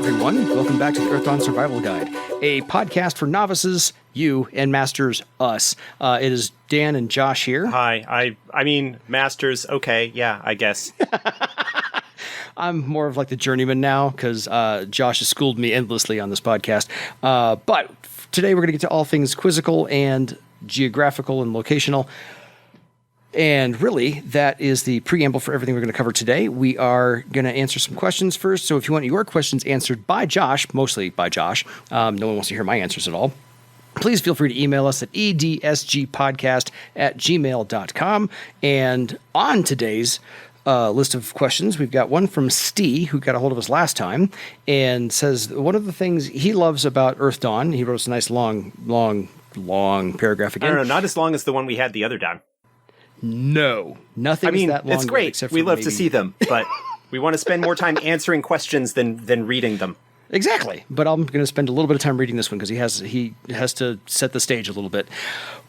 everyone. Welcome back to the Earthdawn Survival Guide, a podcast for novices, you, and masters, us. It is Dan and Josh here. Hi. I mean, masters, okay, yeah, I guess. I'm more of like the journeyman now because Josh has schooled me endlessly on this podcast. But today we're going to get to all things quizzical and geographical and locational. And really, that is the preamble for everything we're going to cover today. We are going to answer some questions first. So if you want your questions answered by Josh, mostly by Josh, no one wants to hear my answers at all, please feel free to email us at edsgpodcast@gmail.com. And on today's list of questions, we've got one from Steve, who got a hold of us last time, and says one of the things he loves about Earthdawn, he wrote us a nice long paragraph again. I don't know, not as long as the one we had the other time. No, nothing is that long. It's great. We love to see them, but we want to spend more time answering questions than reading them. Exactly. But I'm going to spend a little bit of time reading this one because he has to set the stage a little bit.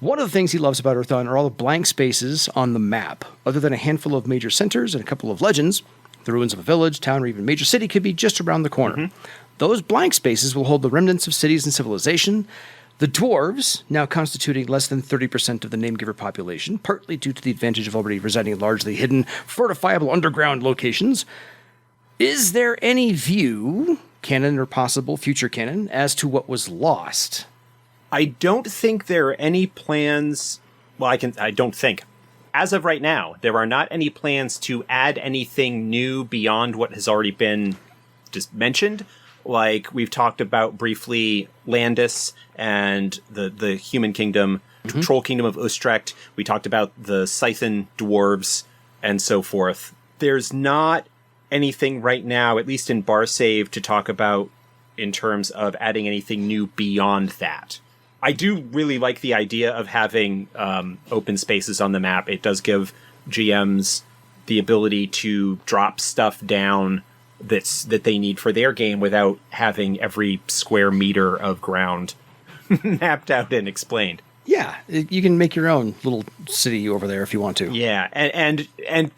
One of the things he loves about Earthdawn are all the blank spaces on the map. Other than a handful of major centers and a couple of legends, the ruins of a village, town, or even major city could be just around the corner. Mm-hmm. Those blank spaces will hold the remnants of cities and civilization. The dwarves, now constituting less than 30% of the name-giver population, partly due to the advantage of already residing in largely hidden, fortifiable underground locations. Is there any view, canon or possible future canon, as to what was lost? I don't think there are any plans. Well, I don't think. As of right now, there are not any plans to add anything new beyond what has already been just mentioned. Like we've talked about briefly Landis and the human kingdom, mm-hmm. Troll kingdom of Utrecht. We talked about the Scythian dwarves and so forth. There's not anything right now, at least in Barsaive, to talk about in terms of adding anything new beyond that. I do really like the idea of having open spaces on the map. It does give GMs the ability to drop stuff down that they need for their game without having every square meter of ground mapped out and explained. Yeah, you can make your own little city over there if you want to. Yeah, and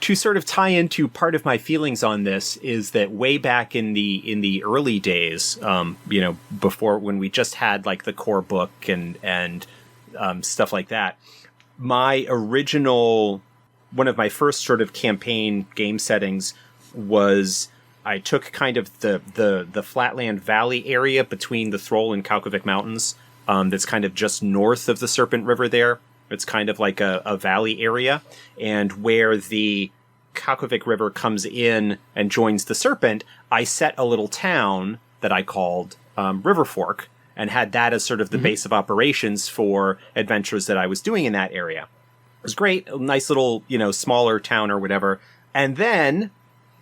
to sort of tie into part of my feelings on this is that way back in the early days, before when we just had like the core book and stuff like that, one of my first sort of campaign game settings was I took kind of the flatland valley area between the Throal and Kalkovik Mountains. That's kind of just north of the Serpent River there. It's kind of like a valley area. And where the Kalkovik River comes in and joins the Serpent, I set a little town that I called River Fork and had that as sort of the mm-hmm. base of operations for adventures that I was doing in that area. It was great. A nice little, smaller town or whatever. And then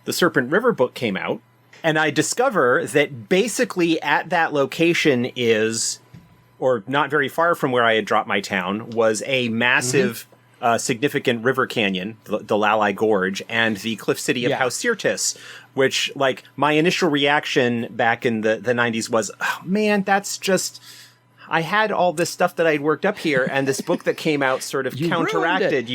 the Serpent River book came out, and I discover that basically at that location is, or not very far from where I had dropped my town, was a massive, mm-hmm. Significant river canyon, the Lalai Gorge, and the cliff city of House Sirtis, which, like, my initial reaction back in the 90s was, oh, man, that's just... I had all this stuff that I'd worked up here, and this book that came out sort of counteracted.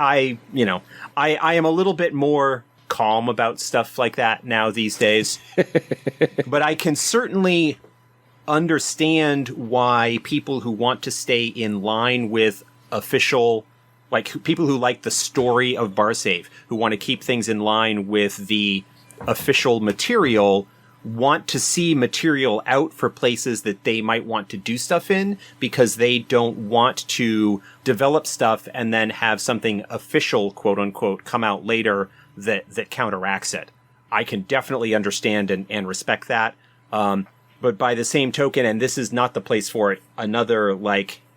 I am a little bit more calm about stuff like that now these days. But I can certainly understand why people who want to stay in line with official, like people who like the story of Barsaive, who want to keep things in line with the official material, want to see material out for places that they might want to do stuff in, because they don't want to develop stuff and then have something official, quote unquote, come out later that counteracts it. I can definitely understand and respect that. But by the same token, and this is not the place for it,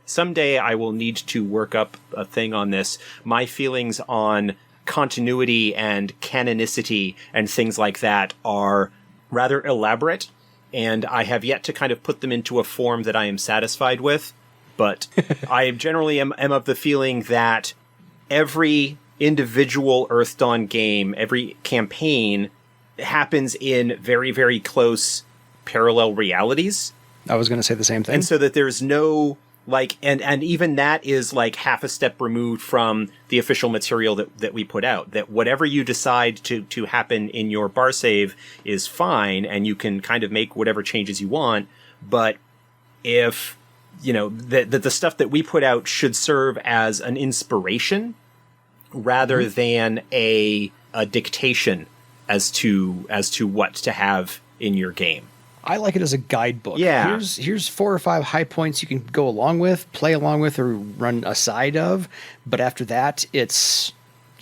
someday I will need to work up a thing on this. My feelings on continuity and canonicity and things like that are rather elaborate, and I have yet to kind of put them into a form that I am satisfied with. But I generally am of the feeling that every individual Earthdawn game, every campaign happens in very, very close parallel realities. I was going to say the same thing. And so that there's no Like, and even that is like half a step removed from the official material that we put out, that whatever you decide to happen in your Barsaive is fine, and you can kind of make whatever changes you want. But if, you know, that the stuff that we put out should serve as an inspiration rather than a dictation as to what to have in your game. I like it as a guidebook. Yeah. Here's 4 or 5 high points you can go along with, play along with, or run aside of. But after that, you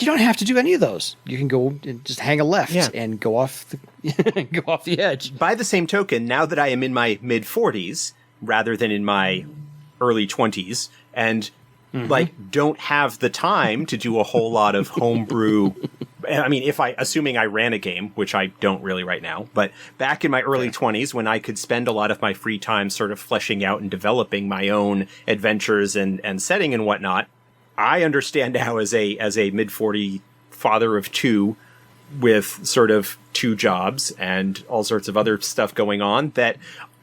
don't have to do any of those. You can go and just hang a left and go off the edge. By the same token, now that I am in my mid 40s rather than in my early 20s, and like don't have the time to do a whole lot of homebrew. I mean, assuming I ran a game, which I don't really right now, but back in my early 20s when I could spend a lot of my free time sort of fleshing out and developing my own adventures and setting and whatnot, I understand now as a mid 40 father of 2 with sort of 2 jobs and all sorts of other stuff going on that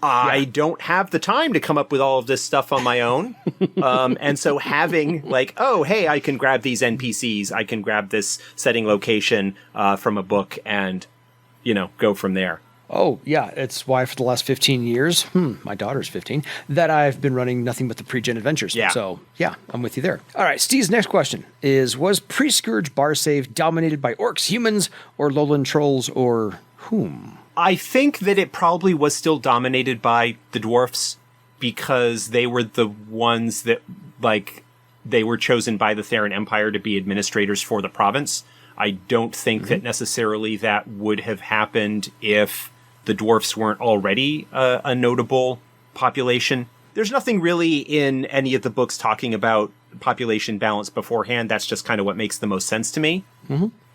I don't have the time to come up with all of this stuff on my own. And so having like, oh, hey, I can grab these NPCs. I can grab this setting location from a book and, you know, go from there. Oh, yeah. It's why for the last 15 years, my daughter's 15, that I've been running nothing but the pre-gen adventures. Yeah. So, yeah, I'm with you there. All right, Steve's next question is, was pre-Scourge Barsaive dominated by orcs, humans, or lowland trolls, or whom? I think that it probably was still dominated by the dwarfs because they were the ones that, like, they were chosen by the Theran Empire to be administrators for the province. I don't think that necessarily that would have happened if the dwarfs weren't already a notable population. There's nothing really in any of the books talking about population balance beforehand. That's just kind of what makes the most sense to me.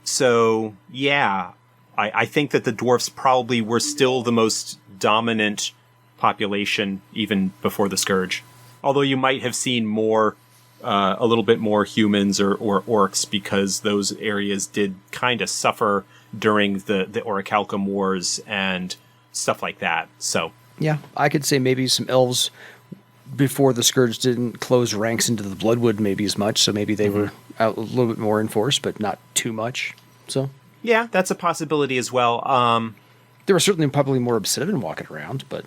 So, yeah. I think that the dwarfs probably were still the most dominant population even before the Scourge. Although you might have seen more, a little bit more humans or orcs because those areas did kind of suffer during the Orichalcum Wars and stuff like that. So yeah, I could say maybe some elves before the Scourge didn't close ranks into the Bloodwood maybe as much, so maybe they were out a little bit more in force, but not too much. So yeah, that's a possibility as well. There were certainly probably more Obsidian walking around, but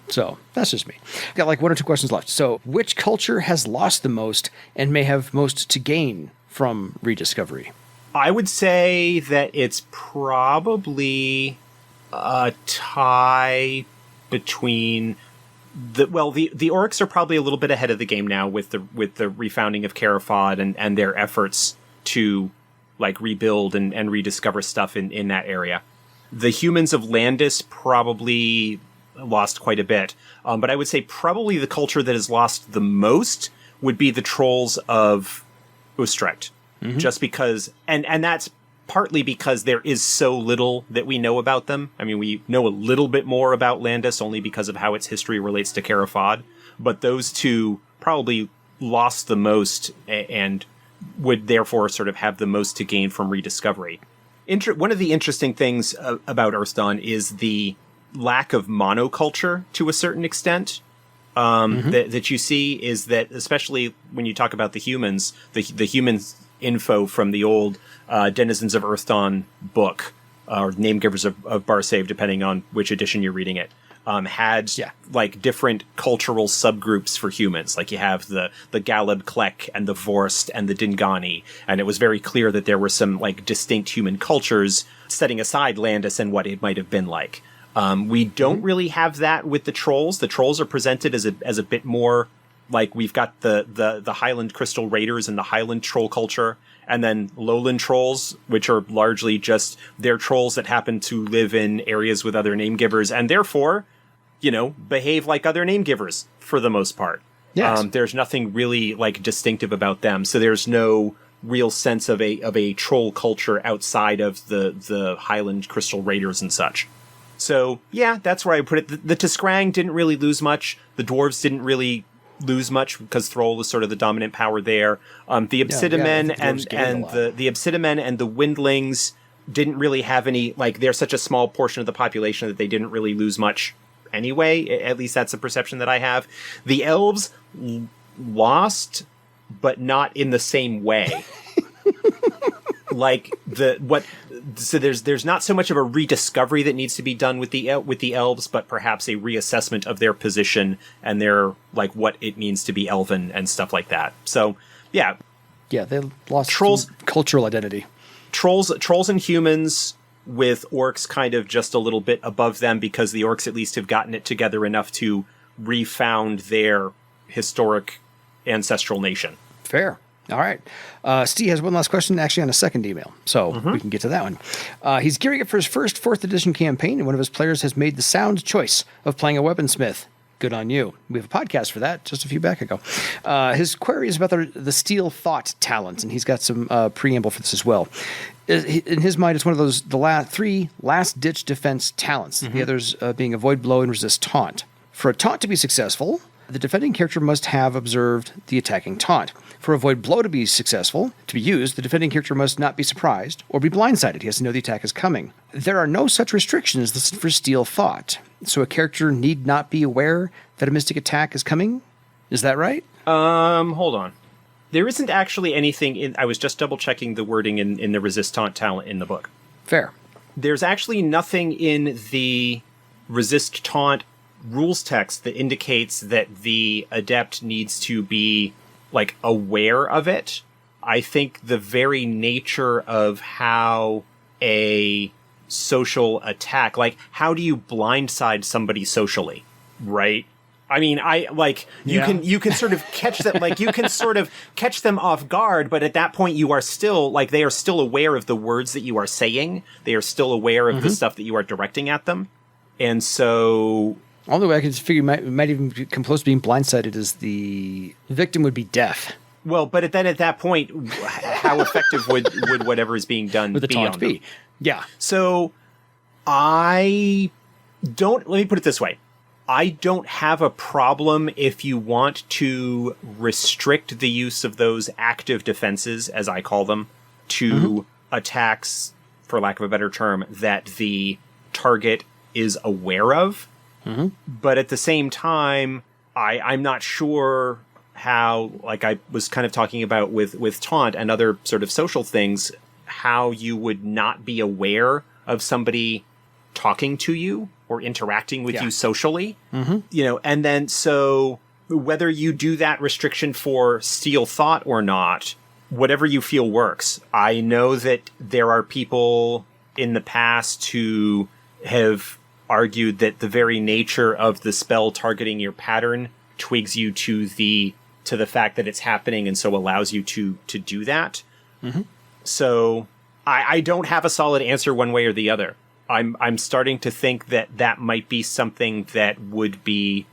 so that's just me. Got like 1 or 2 questions left. So, which culture has lost the most and may have most to gain from rediscovery? I would say that it's probably a tie between the orcs are probably a little bit ahead of the game now with the refounding of Carafod and their efforts to like rebuild and rediscover stuff in that area. The humans of Landis probably lost quite a bit. But I would say probably the culture that has lost the most would be the trolls of Utrecht. Just because, and that's partly because there is so little that we know about them. I mean, we know a little bit more about Landis only because of how its history relates to Carafod. But those two probably lost the most and would therefore sort of have the most to gain from rediscovery. One of the interesting things about Earthdawn is the lack of monoculture to a certain extent that you see is that, especially when you talk about the humans, the humans info from the old Denizens of Earthdawn book, or Name Givers of Barsaive, depending on which edition you're reading it, had like different cultural subgroups for humans. Like you have the Galeb Klek and the Vorst and the Dingani, and it was very clear that there were some like distinct human cultures, setting aside Landis and what it might have been like. We don't really have that with the trolls. The trolls are presented as a bit more like we've got the Highland Crystal Raiders and the Highland troll culture, and then lowland trolls, which are largely just they're trolls that happen to live in areas with other name givers and therefore, you know, behave like other name givers for the most part. Yes. There's nothing really like distinctive about them. So there's no real sense of a troll culture outside of the Highland Crystal Raiders and such. So yeah, that's where I put it. The Tiskrang didn't really lose much. The dwarves didn't really lose much because Throal was sort of the dominant power there. The Obsidimen and the Obsidimen and the Windlings didn't really have any, like, they're such a small portion of the population that they didn't really lose much anyway. At least that's the perception that I have. The elves lost, but not in the same way. Like so there's not so much of a rediscovery that needs to be done with the elves, but perhaps a reassessment of their position and their like what it means to be elven and stuff like that. So yeah, they lost trolls cultural identity. Trolls and humans, with orcs kind of just a little bit above them, because the orcs at least have gotten it together enough to refound their historic ancestral nation. Fair. All right. Steve has one last question, actually on a second email, so we can get to that one. He's gearing up for his first 4th edition campaign, and one of his players has made the sound choice of playing a weaponsmith. Good on you. We have a podcast for that just a few back ago. His query is about the steel thought talent, and he's got some preamble for this as well. In his mind, it's one of those three last-ditch defense talents, the others being avoid blow and resist taunt. For a taunt to be successful, the defending character must have observed the attacking taunt. For avoid blow to be successful, to be used, the defending character must not be surprised or be blindsided. He has to know the attack is coming. There are no such restrictions listed for steel thought, so a character need not be aware that a mystic attack is coming. Is that right? Hold on. There isn't actually anything in... I was just double-checking the wording in the resist taunt talent in the book. Fair. There's actually nothing in the resist taunt rules text that indicates that the adept needs to be like aware of it. I think the very nature of how a social attack, like how do you blindside somebody socially, right? I mean, you can sort of catch them, like you can sort of catch them off guard, but at that point you are still like, they are still aware of the words that you are saying. They are still aware of the stuff that you are directing at them. And so only way I can figure might even come close to being blindsided is the victim would be deaf. Well, but at that point, how effective would whatever is being done with the be taunt on be? them? Yeah. So I don't. Let me put it this way: I don't have a problem if you want to restrict the use of those active defenses, as I call them, to attacks, for lack of a better term, that the target is aware of. But at the same time, I'm not sure how, like I was kind of talking about with taunt and other sort of social things, how you would not be aware of somebody talking to you or interacting with you socially, you know, and then so whether you do that restriction for steel thought or not, whatever you feel works. I know that there are people in the past who have argued that the very nature of the spell targeting your pattern twigs you to the fact that it's happening, and so allows you to do that. So I don't have a solid answer one way or the other. I'm starting to think that might be something that would be,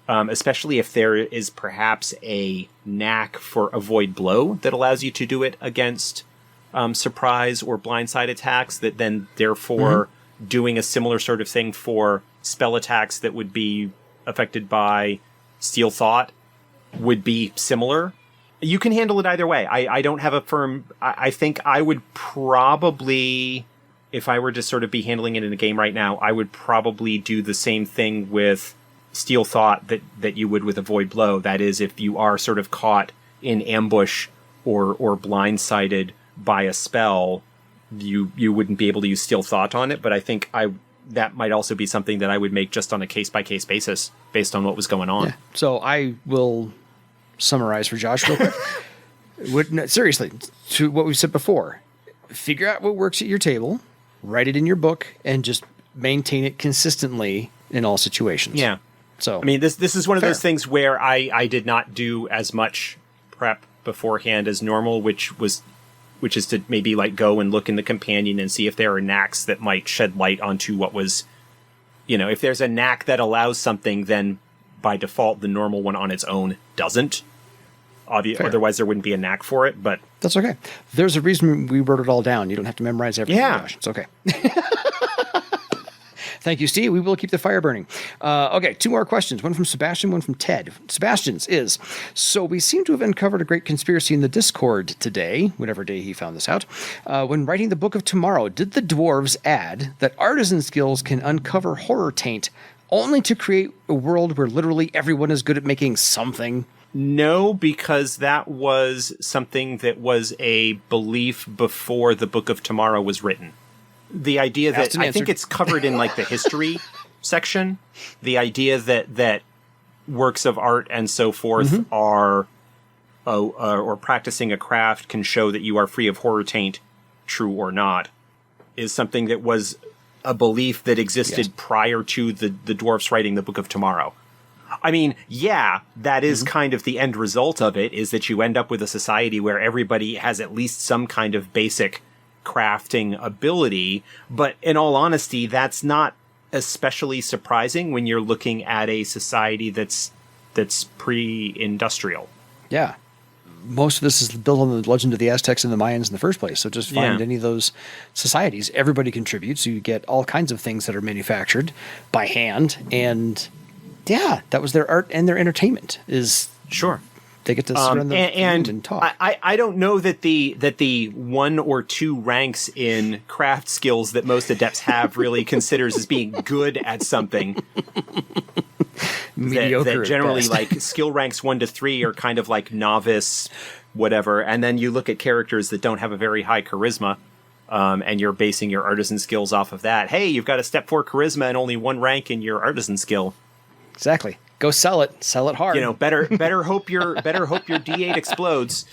especially if there is perhaps a knack for avoid blow that allows you to do it against surprise or blindside attacks, that then therefore doing a similar sort of thing for spell attacks that would be affected by steel thought would be similar. You can handle it either way. I don't have a firm... I think I would probably, if I were to sort of be handling it in a game right now, I would probably do the same thing with steel thought that you would with avoid blow. That is, if you are sort of caught in ambush or blindsided by a spell, you wouldn't be able to use steel thought on it. But I think that might also be something that I would make just on a case-by-case basis based on what was going on. Yeah. So I will summarize for Josh real quick. Seriously, to what we've said before, figure out what works at your table, write it in your book, and just maintain it consistently in all situations. Yeah. So I mean, this is one of those things where I did not do as much prep beforehand as normal, which is to maybe like go and look in the companion and see if there are knacks that might shed light onto what was, you know, if there's a knack that allows something, then by default the normal one on its own doesn't. Otherwise there wouldn't be a knack for it, but that's okay. There's a reason we wrote it all down. You don't have to memorize everything. Yeah. Josh. It's okay. Thank you, Steve. We will keep the fire burning. Okay, 2 more questions. One from Sebastian, one from Ted. Sebastian's is, so we seem to have uncovered a great conspiracy in the Discord today, whatever day he found this out. When writing the Book of Tomorrow, did the dwarves add that artisan skills can uncover horror taint only to create a world where literally everyone is good at making something? No, because that was something that was a belief before the Book of Tomorrow was written. The idea that I think it's covered in like the history section, the idea that works of art and so forth are or practicing a craft can show that you are free of horror taint, true or not, is something that was a belief that existed prior to the dwarfs writing the Book of Tomorrow. I mean, yeah, that is kind of the end result of it, is that you end up with a society where everybody has at least some kind of basic crafting ability. But in all honesty, that's not especially surprising when you're looking at a society that's pre-industrial. Yeah. Most of this is built on the legend of the Aztecs and the Mayans in the first place. So just find any of those societies. Everybody contributes. So you get all kinds of things that are manufactured by hand. And yeah, that was their art and their entertainment. Is sure they get to sit around the and talk. I don't know that the 1 or 2 ranks in craft skills that most adepts have really considers as being good at something. Mediocre. That generally, like, skill ranks 1 to 3 are kind of like novice, whatever. And then you look at characters that don't have a very high charisma, and you're basing your artisan skills off of that. Hey, you've got a step 4 charisma and only 1 rank in your artisan skill. Exactly. Go sell it hard. You know, better hope your D8 explodes.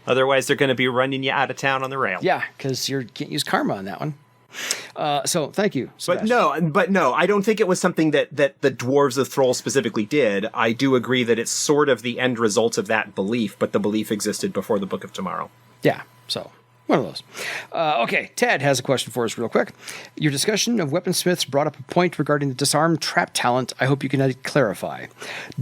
Otherwise, they're going to be running you out of town on the rail. Yeah, because you can't use karma on that one. So thank you, Sebastian. But no, I don't think it was something that the dwarves of Throal specifically did. I do agree that it's sort of the end result of that belief, but the belief existed before the Book of Tomorrow. Yeah, so one of those. Okay, Ted has a question for us real quick. Your discussion of weaponsmiths brought up a point regarding the disarm trap talent. I hope you can clarify.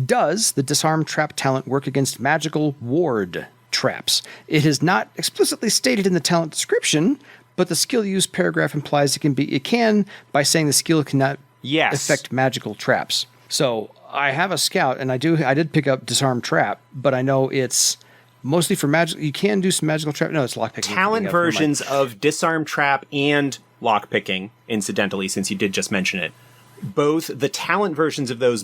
Does the disarm trap talent work against magical ward traps? It is not explicitly stated in the talent description, but the skill use paragraph implies it can by saying the skill cannot affect magical traps. So I have a scout, and I did pick up disarm trap, but I know it's mostly for magic. You can do some magical trap. No, it's lockpicking. Talent versions of disarm trap and lockpicking, incidentally, since you did just mention it. Both the talent versions of those,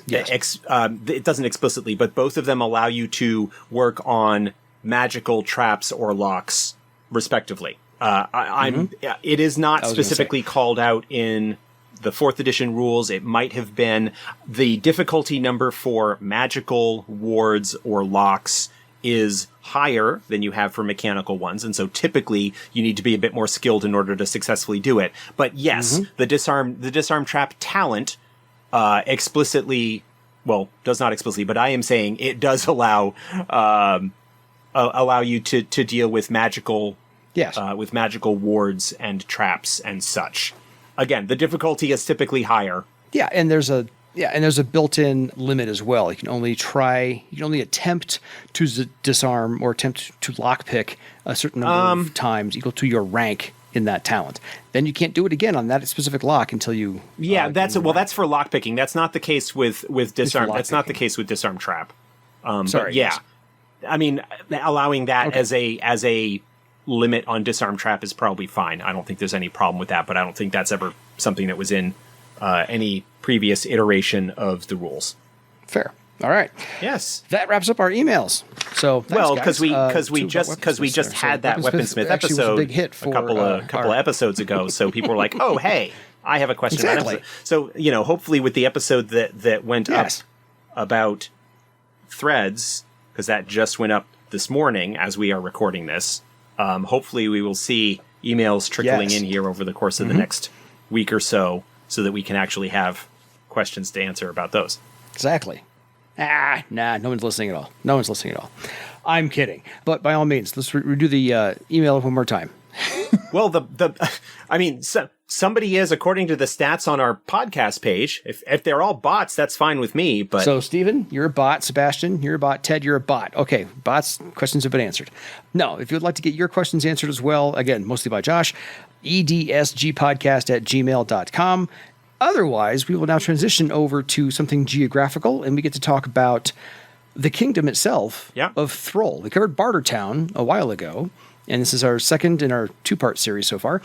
it doesn't explicitly, but both of them allow you to work on magical traps or locks, respectively. It is not specifically called out in the 4th edition rules. It might have been. The difficulty number for magical wards or locks is higher than you have for mechanical ones, and so typically you need to be a bit more skilled in order to successfully do it. But yes, the disarm trap talent explicitly, well, does not explicitly, but I am saying it does allow you to deal with magical wards and traps and such. Again, the difficulty is typically higher. Yeah, and there's a built-in limit as well. You can only attempt to disarm or attempt to lockpick a certain number of times equal to your rank in that talent. Then you can't do it again on that specific lock until you. Yeah, that's for lockpicking. That's not the case with disarm. That's not the case with disarm trap. Sorry. Yeah, I mean, allowing that as a limit on disarm trap is probably fine. I don't think there's any problem with that, but I don't think that's ever something that was in any previous iteration of the rules. Fair. All right. Yes. That wraps up our emails. So because we just had that Weaponsmith episode was a big hit for, a couple of episodes ago. So people were like, "Oh, hey, I have a question." Exactly. So hopefully with the episode that went up about threads, because that just went up this morning as we are recording this. Hopefully we will see emails trickling in here over the course of the next week or so that we can actually have questions to answer about those. Exactly. No one's listening at all. I'm kidding. But by all means, let's redo the email one more time. Well, somebody is, according to the stats on our podcast page. If they're all bots, that's fine with me. But so, Stephen, you're a bot. Sebastian, you're a bot. Ted, you're a bot. Okay, bots, questions have been answered. No, if you would like to get your questions answered as well, again, mostly by Josh, edsgpodcast@gmail.com. Otherwise, we will now transition over to something geographical, and we get to talk about the kingdom itself of Throal. We covered Bartertown a while ago, and this is our second in our 2-part series so far,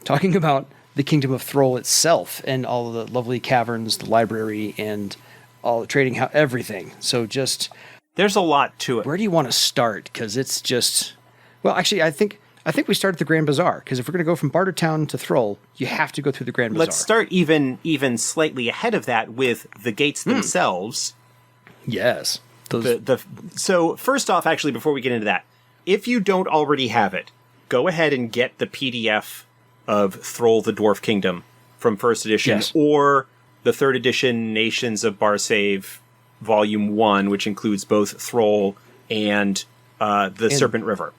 talking about the kingdom of Throal itself and all of the lovely caverns, the library, and all the trading, everything. So just there's a lot to it. Where do you want to start? Because it's just, well, actually, I think we start at the Grand Bazaar, because if we're going to go from Bartertown to Throal, you have to go through the Grand Bazaar. Let's start even slightly ahead of that with the gates themselves. Yes. So first off, actually, before we get into that, if you don't already have it, go ahead and get the PDF of Throal the Dwarf Kingdom from first edition, or the third edition Nations of Barsaive Volume 1, which includes both Throal and the Serpent River.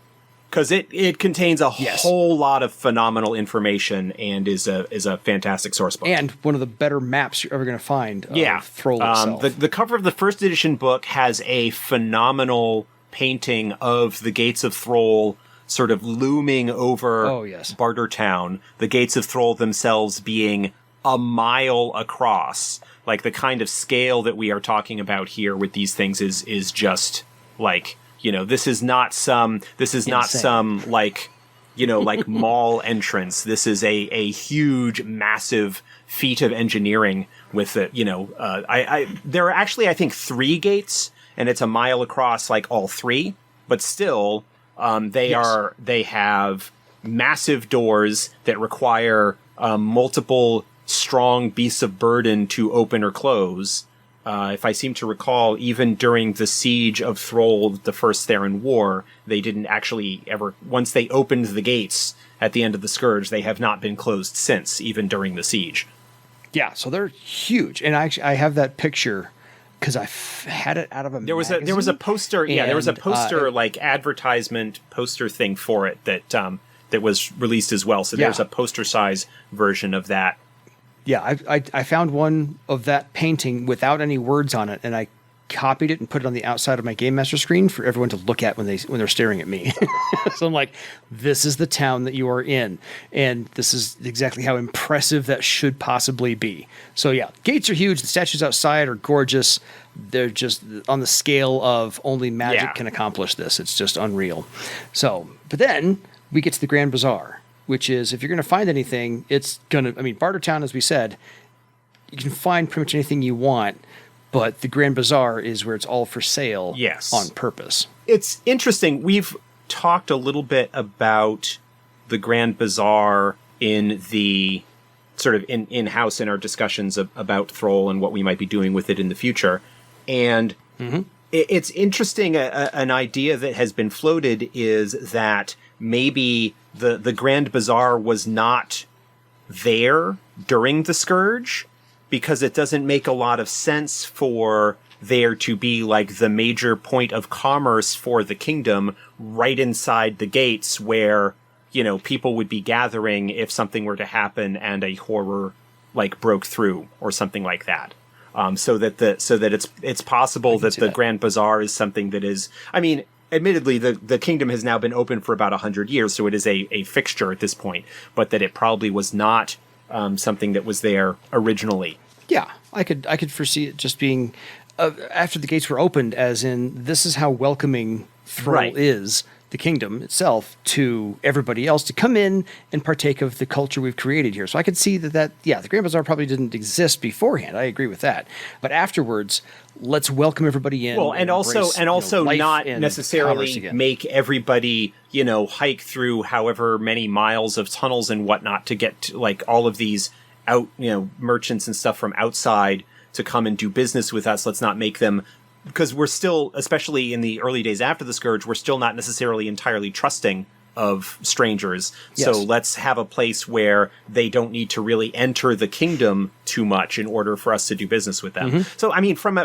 Because it contains a whole lot of phenomenal information and is a fantastic source book. And one of the better maps you're ever going to find of Throal itself. The cover of the first edition book has a phenomenal painting of the gates of Throal sort of looming over Bartertown. The gates of Throal themselves being a mile across. Like, the kind of scale that we are talking about here with these things is just like... this is not some like mall entrance. This is a huge, massive feat of engineering with it. There are actually, I think, 3 gates, and it's a mile across, like all 3, but still, they have massive doors that require multiple strong beasts of burden to open or close. If I seem to recall, even during the siege of Throal, the First Theron War, they didn't actually ever... Once they opened the gates at the end of the Scourge, they have not been closed since, even during the siege. Yeah, so they're huge. And I have that picture because I had it out of a magazine. There was a poster, there was a poster, like, advertisement poster thing for it that was released as well. So there's a poster-size version of that. Yeah, I found one of that painting without any words on it, and I copied it and put it on the outside of my Game Master screen for everyone to look at when they're staring at me. So I'm like, this is the town that you are in, and this is exactly how impressive that should possibly be. So yeah, gates are huge. The statues outside are gorgeous. They're just on the scale of only magic can accomplish this. It's just unreal. So, but then we get to the Grand Bazaar, which is, if you're going to find anything, Bartertown, as we said, you can find pretty much anything you want, but the Grand Bazaar is where it's all for sale on purpose. It's interesting. We've talked a little bit about the Grand Bazaar in the sort of in-house in our discussions about Throal and what we might be doing with it in the future. And it's interesting. An idea that has been floated is that maybe the Grand Bazaar was not there during the Scourge, because it doesn't make a lot of sense for there to be like the major point of commerce for the kingdom right inside the gates where, people would be gathering if something were to happen and a horror like broke through or something like that. So that it's possible that the Grand Bazaar is something that is, admittedly, the kingdom has now been open for about 100 years, so it is a fixture at this point, but that it probably was not something that was there originally. Yeah, I could foresee it just being, after the gates were opened, as in, this is how welcoming Throal is, the kingdom itself, to everybody else to come in and partake of the culture we've created here. So I could see that the Grand Bazaar probably didn't exist beforehand. I agree with that. But afterwards, let's welcome everybody in. Well, and also not necessarily make everybody, hike through however many miles of tunnels and whatnot to get to, like, all of these merchants and stuff from outside to come and do business with us. Let's not make them, because we're still, especially in the early days after the Scourge, we're still not necessarily entirely trusting of strangers. Yes. So let's have a place where they don't need to really enter the kingdom too much in order for us to do business with them. Mm-hmm. So,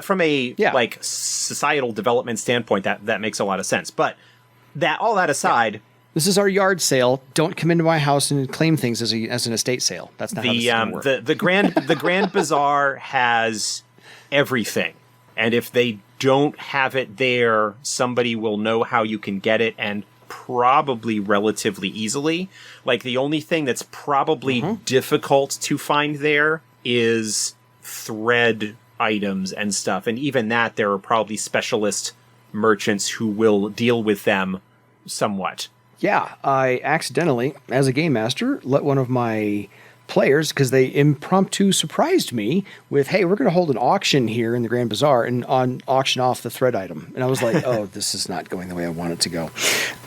from a like societal development standpoint, that makes a lot of sense. But all that aside, this is our yard sale. Don't come into my house and claim things as an estate sale. That's not how this is going to work. The Grand Bazaar has everything. And if they don't have it there, somebody will know how you can get it, and probably relatively easily. Like, the only thing that's probably difficult to find there is thread items and stuff. And even that, there are probably specialist merchants who will deal with them somewhat. Yeah, I accidentally, as a game master, let one of my players because they impromptu surprised me with, hey, we're going to hold an auction here in the Grand Bazaar and auction off the thread item. And I was like, oh, this is not going the way I want it to go.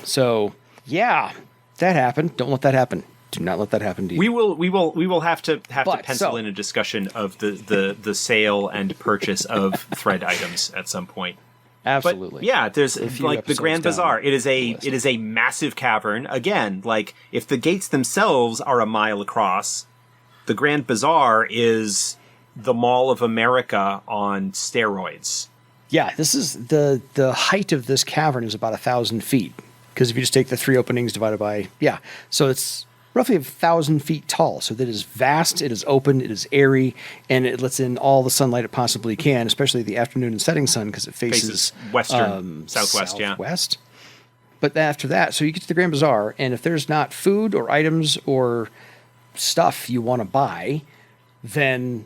So, yeah, that happened. Don't let that happen. Do not let that happen to you. We will have to pencil in a discussion of the sale and purchase of thread items at some point. Absolutely. But yeah, there's like the Grand Bazaar. It is a massive cavern. Again, like if the gates themselves are a mile across, the Grand Bazaar is the Mall of America on steroids. Yeah, this is the height of this cavern is about 1,000 feet. Because if you just take the 3 openings divided by, so it's roughly 1,000 feet tall. So that is vast, it is open, it is airy, and it lets in all the sunlight it possibly can, especially the afternoon and setting sun because it faces western, southwest. But after that, so you get to the Grand Bazaar, and if there's not food or items or stuff you want to buy, then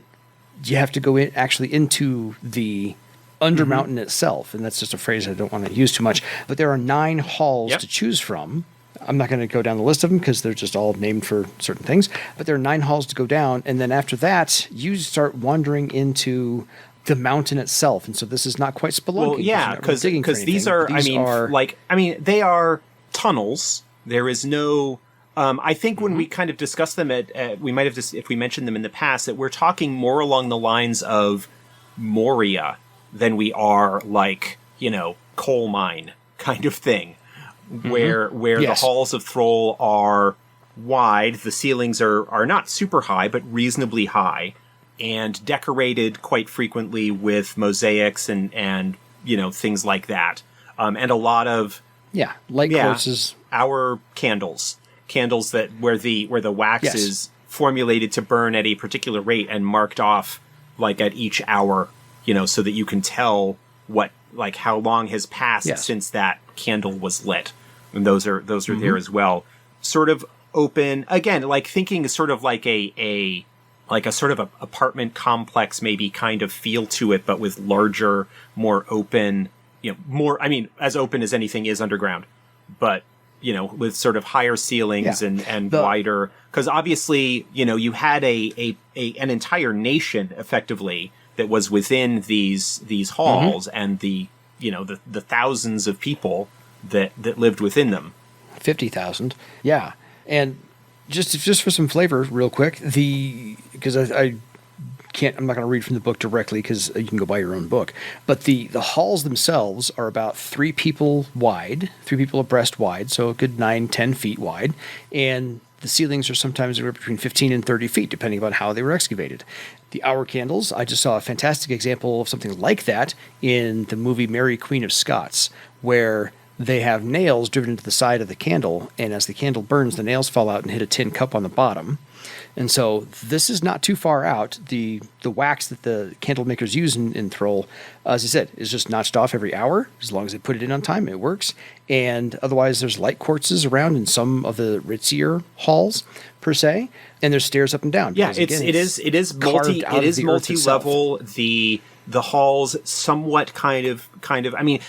you have to go into the Undermountain itself, and that's just a phrase I don't want to use too much. But there are 9 halls to choose from. I'm not going to go down the list of them because they're just all named for certain things. But there are 9 halls to go down, and then after that, you start wandering into the mountain itself. And so this is not quite spelunking. Well, yeah, because these are they are tunnels. There is no. I think when we kind of discussed them we might have just, if we mentioned them in the past, that we're talking more along the lines of Moria than we are like, coal mine kind of thing, where the halls of Throal are wide, the ceilings are not super high, but reasonably high, and decorated quite frequently with mosaics and things like that. And a lot of light courses. Our candles that where the wax is formulated to burn at a particular rate and marked off like at each hour, so that you can tell how long has passed since that candle was lit. And those are there as well. Sort of open, again, like thinking sort of like a sort of a apartment complex maybe kind of feel to it, but with larger, more open, as open as anything is underground, but with sort of higher ceilings and wider, because obviously, you had an entire nation effectively that was within these halls and the thousands of people that lived within them. 50,000. Yeah. And just for some flavor real quick, because I'm not going to read from the book directly because you can go buy your own book, but the halls themselves are about 3 people abreast wide, so a good 9-10 feet wide, and the ceilings are sometimes between 15 and 30 feet, depending on how they were excavated. The hour candles, I just saw a fantastic example of something like that in the movie Mary, Queen of Scots, where they have nails driven into the side of the candle, and as the candle burns, the nails fall out and hit a tin cup on the bottom. And so this is not too far out. The wax that the candle makers use in Throal, as I said, is just notched off every hour. As long as they put it in on time, it works. And otherwise, there's light quartzes around in some of the ritzier halls, per se. And there's stairs up and down. Yeah, it is multi-level. The halls somewhat kind of,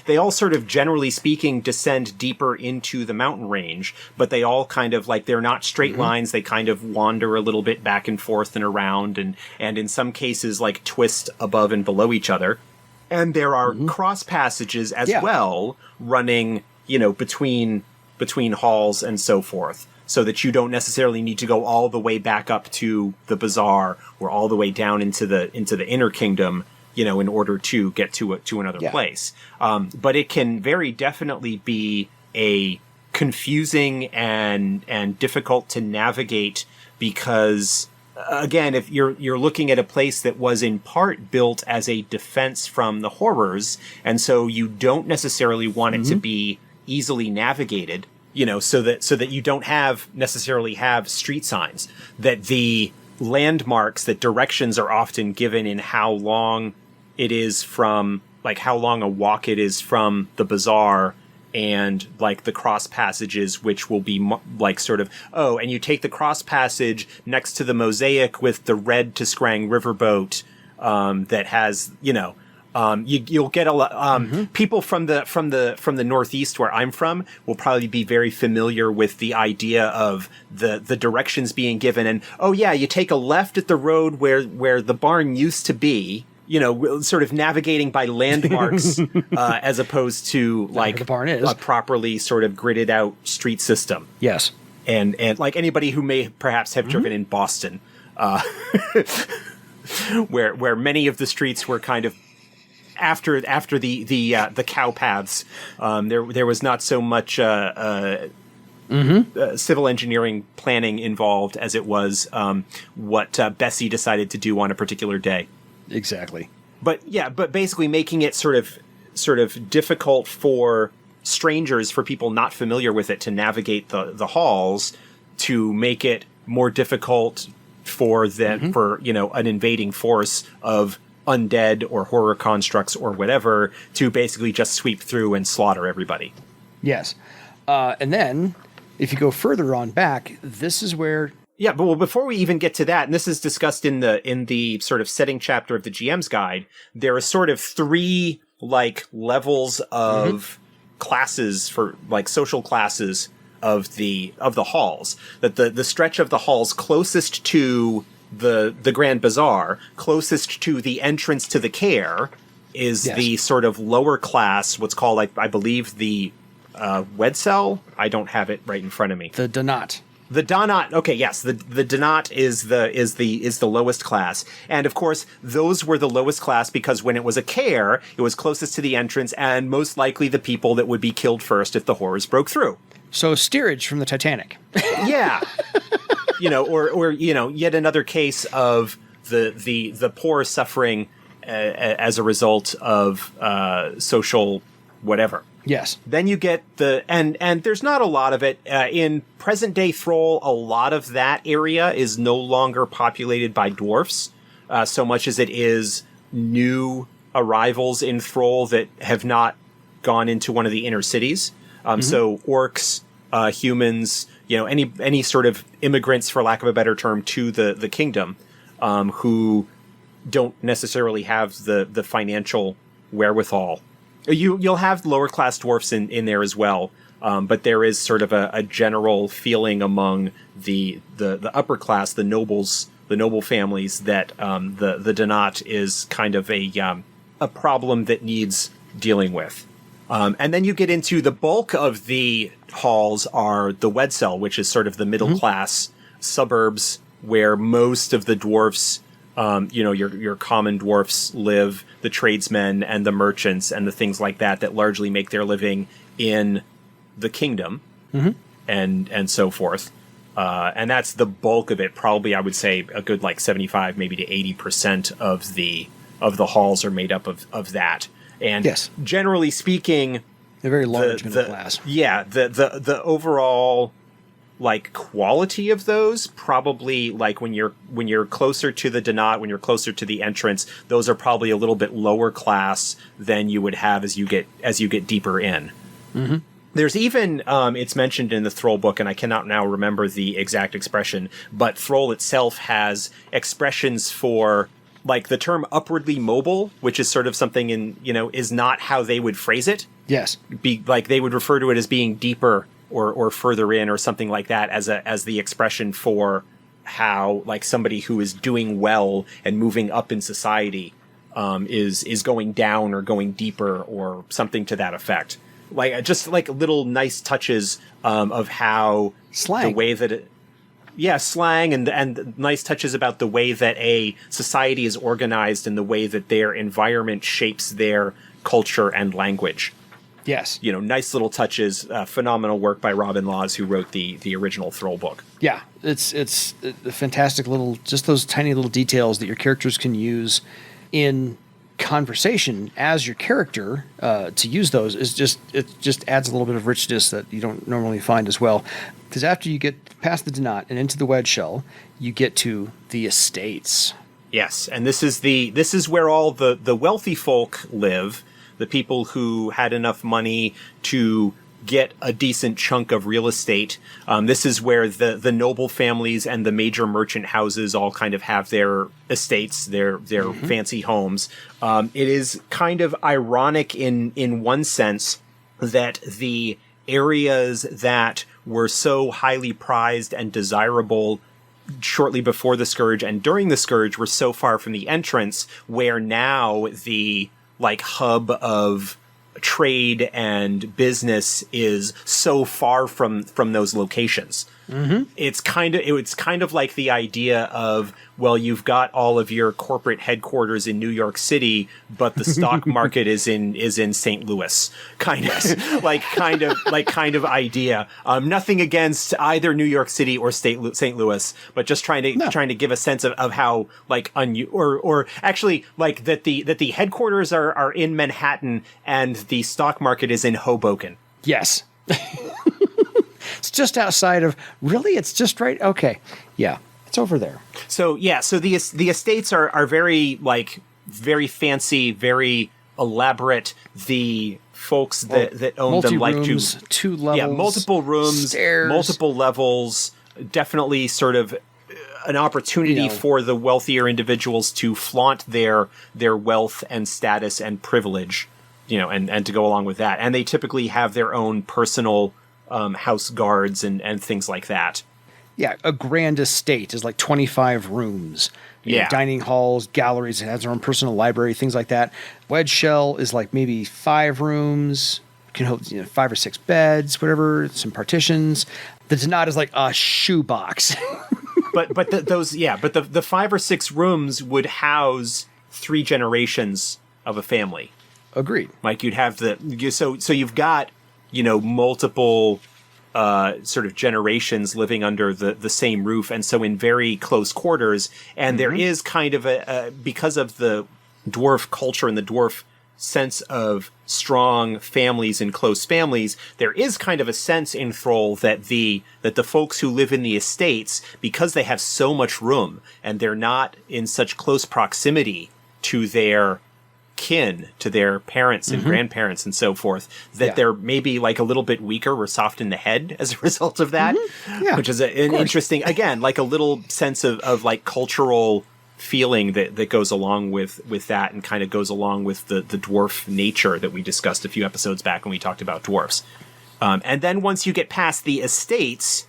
they all sort of, generally speaking, descend deeper into the mountain range, but they all kind of, they're not straight lines. They kind of wander a little bit back and forth and around, and in some cases, twist above and below each other. And there are cross passages as well, running, between halls and so forth, so that you don't necessarily need to go all the way back up to the bazaar or all the way down into the inner kingdom, in order to get to another place. But it can very definitely be a confusing and difficult to navigate because, again, if you're looking at a place that was in part built as a defense from the horrors, and so you don't necessarily want it to be easily navigated, so that you don't necessarily have street signs, that the landmarks, that directions are often given in how long it is from, how long a walk it is from the bazaar, and the cross passages, which will be and you take the cross passage next to the mosaic with the red to Scrang riverboat that has You'll get a lot. People from the Northeast, where I'm from, will probably be very familiar with the idea of the directions being given. And oh yeah, you take a left at the road where the barn used to be. You know, sort of navigating by landmarks as opposed to like the barn is. A properly sort of gridded out street system. Yes, and like anybody who may perhaps have driven in Boston, where many of the streets were kind of after the cow paths, there was not so much civil engineering planning involved as it was what Bessie decided to do on a particular day. Exactly. But basically making it sort of difficult for strangers, for people not familiar with it, to navigate the halls, to make it more difficult for them for an invading force of undead or horror constructs or whatever to basically just sweep through and slaughter everybody. Yes. And then if you go further on back, this is where... Yeah, but before we even get to that, and this is discussed in the sort of setting chapter of the GM's guide, there are sort of 3 like levels of classes for like social classes of the halls. That the stretch of the halls closest to the Grand Bazaar, closest to the entrance to the care, is the sort of lower class, what's called, like, I believe the Wedshel. I don't have it right in front of me. The Dahnat. The Dahnat, okay, yes, the Dahnat is the lowest class, and of course those were the lowest class because when it was a care, it was closest to the entrance and most likely the people that would be killed first if the horrors broke through. So steerage from the Titanic. Yeah, or yet another case of the poor suffering as a result of social whatever. Yes. Then you get and there's not a lot of it. In present day Throal, a lot of that area is no longer populated by dwarfs, so much as it is new arrivals in Throal that have not gone into one of the inner cities. So orcs, humans, any sort of immigrants, for lack of a better term, to the kingdom, who don't necessarily have the financial wherewithal. You'll have lower class dwarfs in there as well, but there is sort of a general feeling among the upper class, the nobles, the noble families, that the Dahnat is kind of a problem that needs dealing with. And then you get into the bulk of the halls are the Wedshel, which is sort of the middle class suburbs where most of the dwarfs, your common dwarfs live, the tradesmen and the merchants and the things like that largely make their living in the kingdom and so forth. And that's the bulk of it. Probably, I would say a good like 75, maybe to 80% of the halls are made up of that. And generally speaking, a very large middle class. Yeah, the overall like quality of those, probably like when you're closer to the Dahnat, when you're closer to the entrance, those are probably a little bit lower class than you would have as you get deeper in. There's even it's mentioned in the Throal book, and I cannot now remember the exact expression, but Throal itself has expressions for like the term upwardly mobile, which is sort of something is not how they would phrase it. Yes. Be like they would refer to it as being deeper or further in or something like that as the expression for how like somebody who is doing well and moving up in society is going down or going deeper or something to that effect. Like just like little nice touches of how slang. The way that it, slang and nice touches about the way that a society is organized and the way that their environment shapes their culture and language. Yes. Nice little touches, phenomenal work by Robin Laws, who wrote the original Throal book. Yeah, it's a fantastic just those tiny little details that your characters can use in conversation as your character to use those it just adds a little bit of richness that you don't normally find as well. Because after you get past the Dahnat and into the Wedshel, you get to the estates. Yes, and this is where all the wealthy folk live. The people who had enough money to get a decent chunk of real estate. This is where the noble families and the major merchant houses all kind of have their estates, their fancy homes. It is kind of ironic in one sense that the areas that were so highly prized and desirable shortly before the Scourge and during the Scourge were so far from the entrance, where now the like hub of trade and business is so far from those locations. It's kind of like the idea of, well, you've got all of your corporate headquarters in New York City, but the stock market is in St. Louis. Kind of idea. Nothing against either New York City or St. Louis, but just trying to give a sense of how like or actually like that the headquarters are in Manhattan and the stock market is in Hoboken. Yes. It's just outside of, really? It's just right? Okay. Yeah. It's over there. So the estates are very like very fancy, very elaborate. The folks that own them like to 2 levels, multiple rooms, stairs, multiple levels. Definitely sort of an opportunity for the wealthier individuals to flaunt their wealth and status and privilege, and to go along with that. And they typically have their own personal house guards and things like that. Yeah, a grand estate is like 25 rooms. You know, dining halls, galleries, it has their own personal library, things like that. Wedshel is like maybe 5 rooms, can hold 5 or 6 beds, whatever, some partitions. The Dahnat is like a shoebox. but the 5 or 6 rooms would house 3 generations of a family. Agreed. Like you'd have so you've got multiple sort of generations living under the same roof, and so in very close quarters. And there is kind of a because of the dwarf culture and the dwarf sense of strong families and close families, there is kind of a sense in Throal that the folks who live in the estates, because they have so much room and they're not in such close proximity to their kin, to their parents and grandparents and so forth, that they're maybe like a little bit weaker or soft in the head as a result of that, which is an interesting, again, like a little sense of like cultural feeling that goes along with that, and kind of goes along with the dwarf nature that we discussed a few episodes back when we talked about dwarfs. And then once you get past the estates,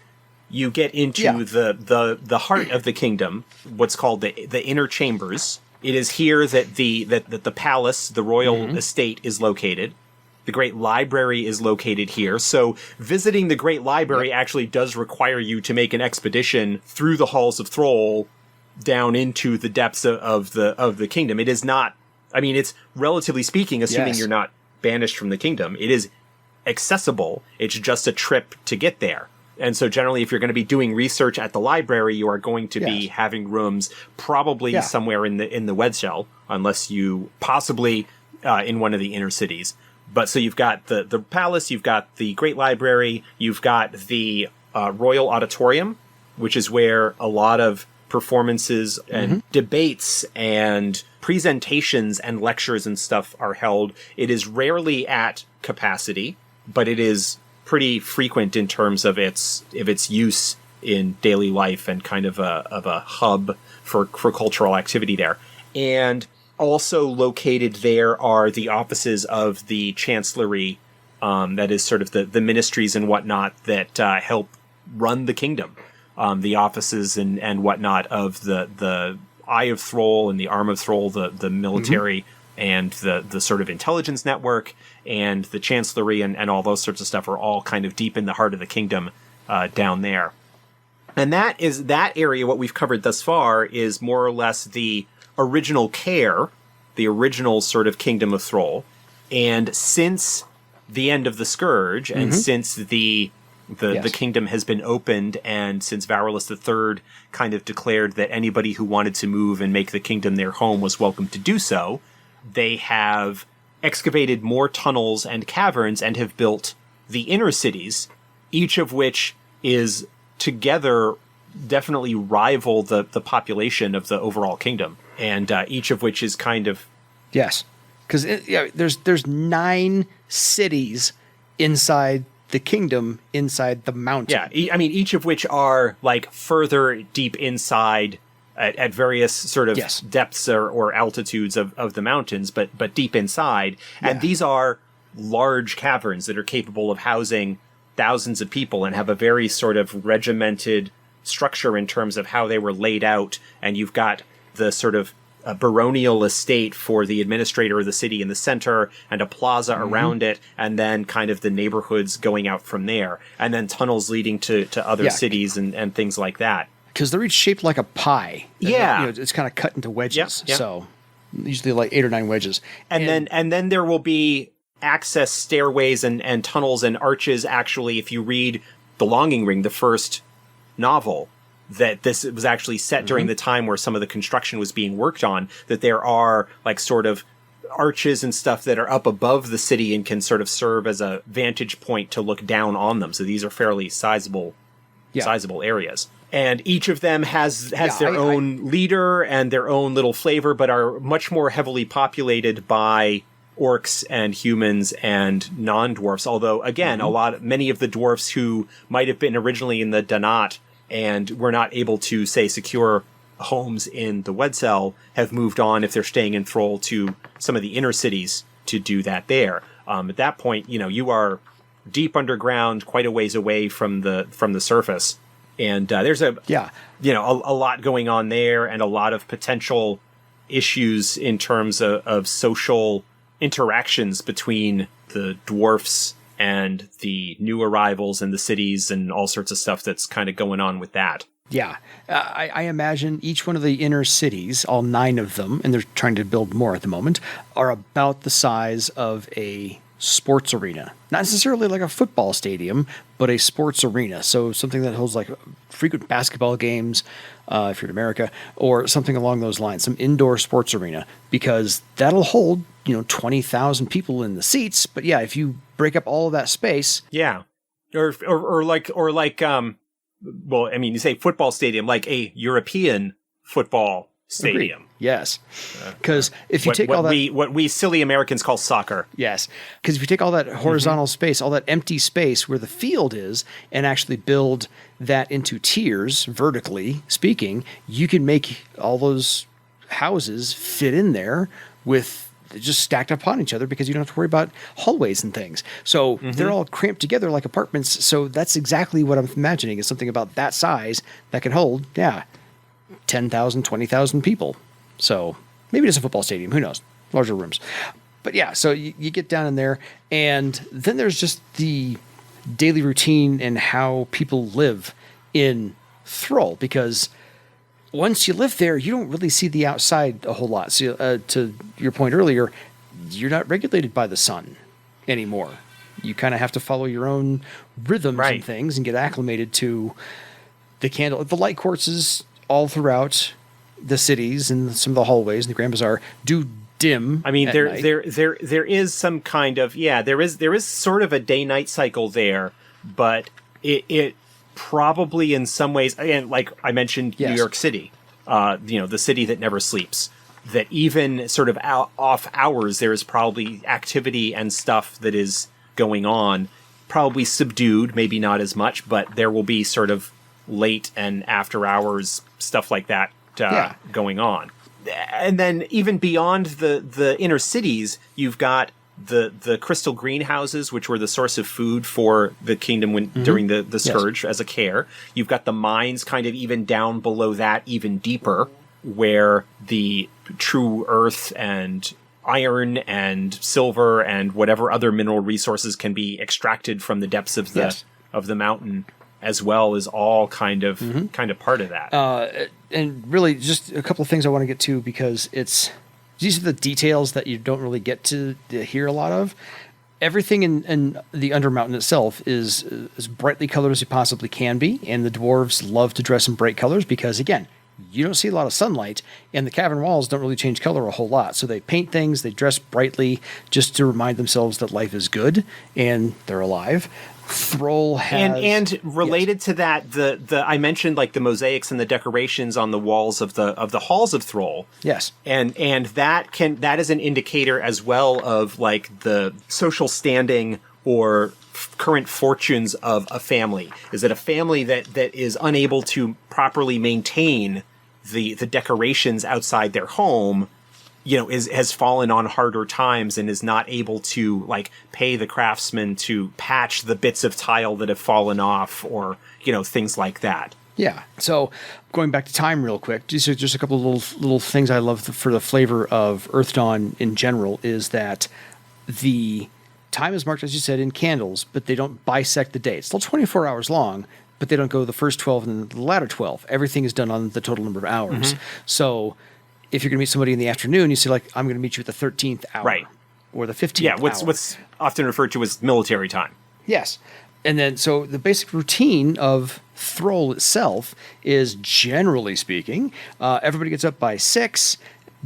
you get into the heart of the kingdom, what's called the inner chambers. It is here that the palace, the royal estate, is located. The Great Library is located here. So visiting the Great Library actually does require you to make an expedition through the halls of Throal down into the depths of the kingdom. It is not, I mean, it's relatively speaking, assuming you're not banished from the kingdom, it is accessible. It's just a trip to get there. And so generally, if you're going to be doing research at the library, you are going to be having rooms probably somewhere in the Wedshel, unless you possibly in one of the inner cities. But so you've got the palace, you've got the Great Library, you've got the Royal Auditorium, which is where a lot of performances and debates and presentations and lectures and stuff are held. It is rarely at capacity, but it is pretty frequent in terms of its use in daily life and kind of a hub for cultural activity there. And also located there are the offices of the Chancellery, that is sort of the ministries and whatnot that help run the kingdom. The offices and whatnot of the Eye of Throal and the Arm of Throal, the military and the sort of intelligence network, and the Chancellery and all those sorts of stuff are all kind of deep in the heart of the kingdom down there. And that area, what we've covered thus far, is more or less the original care, the original sort of kingdom of Throal. And since the end of the Scourge, and since the kingdom has been opened, and since Varulus III kind of declared that anybody who wanted to move and make the kingdom their home was welcome to do so, they have excavated more tunnels and caverns and have built the inner cities, each of which is together definitely rival the population of the overall kingdom, and each of which is kind of... Yes, because there's 9 cities inside the kingdom inside the mountain. Yeah, I mean, each of which are like further deep inside at various sort of depths or altitudes of the mountains, but deep inside. And these are large caverns that are capable of housing thousands of people and have a very sort of regimented structure in terms of how they were laid out. And you've got the sort of a baronial estate for the administrator of the city in the center, and a plaza around it, and then kind of the neighborhoods going out from there, and then tunnels leading to other cities and things like that. Because they're each shaped like a pie. Yeah. It's kind of cut into wedges. Yep. So usually like 8 or 9 wedges. And then there will be access stairways and tunnels and arches. Actually, if you read The Longing Ring, the first novel, that this was actually set during the time where some of the construction was being worked on, that there are like sort of arches and stuff that are up above the city and can sort of serve as a vantage point to look down on them. So these are fairly sizable areas. And each of them has their own leader and their own little flavor, but are much more heavily populated by orcs and humans and non-dwarfs. Although, again, many of the dwarfs who might have been originally in the Dahnat and were not able to, say, secure homes in the Wedshel have moved on, if they're staying in Throal, to some of the inner cities to do that there. At that point, you are deep underground, quite a ways away from the surface. And there's a lot going on there, and a lot of potential issues in terms of social interactions between the dwarfs and the new arrivals in the cities, and all sorts of stuff that's kind of going on with that. Yeah. I imagine each one of the inner cities, all 9 of them, and they're trying to build more at the moment, are about the size of a sports arena. Not necessarily like a football stadium, but a sports arena. So something that holds like frequent basketball games, if you're in America, or something along those lines, some indoor sports arena, because that'll hold, 20,000 people in the seats. But yeah, if you break up all of that space. Yeah. Or like, well, I mean, you say football stadium, like a European football stadium. Agreed. Yes. Because if you take all that... what we silly Americans call soccer. Yes. Because if you take all that horizontal space, all that empty space where the field is, and actually build that into tiers, vertically speaking, you can make all those houses fit in there with just stacked upon each other, because you don't have to worry about hallways and things. So they're all cramped together like apartments. So that's exactly what I'm imagining, is something about that size that can hold, 10,000, 20,000 people. So maybe it's a football stadium. Who knows? Larger rooms. But yeah, so you get down in there, and then there's just the daily routine and how people live in Throal, because once you live there, you don't really see the outside a whole lot. So to your point earlier, you're not regulated by the sun anymore. You kind of have to follow your own rhythms and things and get acclimated to the light courses all throughout the cities and some of the hallways in the Grand Bazaar do dim. I mean, at there night. is some kind of there is sort of a day-night cycle there, but it probably in some ways, and like I mentioned, New York City, the city that never sleeps. That even sort of off hours, there is probably activity and stuff that is going on, probably subdued, maybe not as much, but there will be sort of late and after hours stuff like that going on. And then even beyond the inner cities, you've got the Crysttal greenhouses, which were the source of food for the kingdom during the Scourge as a care. You've got the mines kind of even down below that, even deeper, where the true earth and iron and silver and whatever other mineral resources can be extracted from the depths of the mountain, as well, is all kind of part of that. And really, just a couple of things I want to get to, because these are the details that you don't really get to hear a lot of. Everything in the Undermountain itself is as brightly colored as it possibly can be, and the dwarves love to dress in bright colors because, again, you don't see a lot of sunlight, and the cavern walls don't really change color a whole lot. So they paint things, they dress brightly just to remind themselves that life is good and they're alive. Throal has... And related to that, the I mentioned like the mosaics and the decorations on the walls of the halls of Throal. Yes. And that is an indicator as well of like the social standing or current fortunes of a family. Is it a family that is unable to properly maintain the decorations outside their home, has fallen on harder times and is not able to like pay the craftsmen to patch the bits of tile that have fallen off, or, things like that. Yeah. So going back to time real quick, just a couple of little things I love for the flavor of Earthdawn in general is that the time is marked, as you said, in candles, but they don't bisect the day. It's still 24 hours long, but they don't go the first 12 and then the latter 12. Everything is done on the total number of hours. So if you're going to meet somebody in the afternoon, you say, like, I'm going to meet you at the 13th hour. Right. Or the 15th Yeah, hour. what's often referred to as military time. Yes. And then, so the basic routine of Throal itself is, generally speaking, everybody gets up by 6,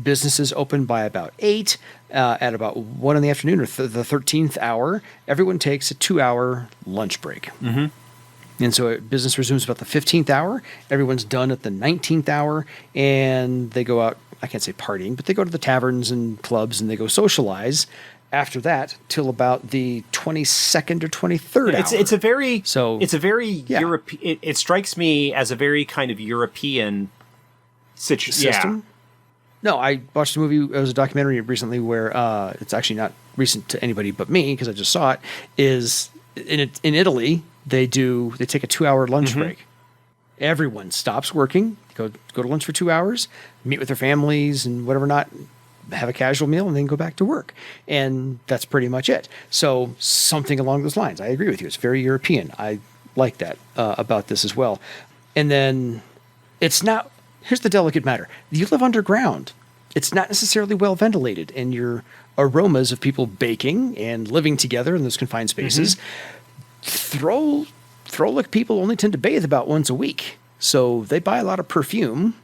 businesses open by about 8, at about 1 in the afternoon, or the 13th hour, everyone takes a 2-hour lunch break. Mm-hmm. And so business resumes about the 15th hour, everyone's done at the 19th hour, and they go out, I can't say partying, but they go to the taverns and clubs and they go socialize after that till about the 22nd or 23rd hour. It's a very Yeah. It strikes me as a very kind of European system. No, I watched a movie. It was a documentary recently where it's actually not recent to anybody but me because I just saw it. Is in Italy they take a 2-hour lunch break. Everyone stops working, go to lunch for 2 hours, meet with their families and whatever not, have a casual meal, and then go back to work. And that's pretty much it. So something along those lines. I agree with you. It's very European. I like that about this as well. And then it's not, here's the delicate matter. You live underground. It's not necessarily well ventilated, and your aromas of people baking and living together in those confined spaces. Throlic people only tend to bathe about once a week. So they buy a lot of perfume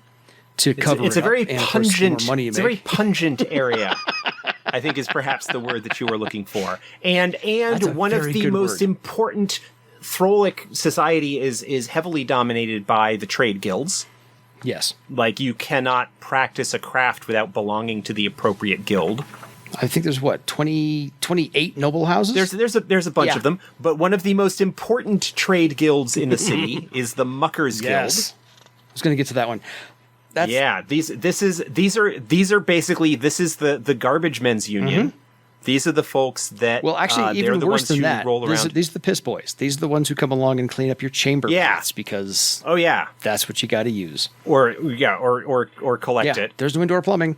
to cover it's a very up, pungent money it's a very pungent area. I think is perhaps the word that you were looking for. And one of the most important Throlic society is heavily dominated by the trade guilds. Yes. Like, you cannot practice a craft without belonging to the appropriate guild. I think there's 28 noble houses? There's a bunch of them, but one of the most important trade guilds in the city is the Muckers Guild. Yes. I was going to get to that one. These are basically the garbage men's union. These are the folks that even worse than that. Roll around. These are the piss boys. These are the ones who come along and clean up your chamber pots because that's what you got to use. Or collect it. There's no indoor plumbing.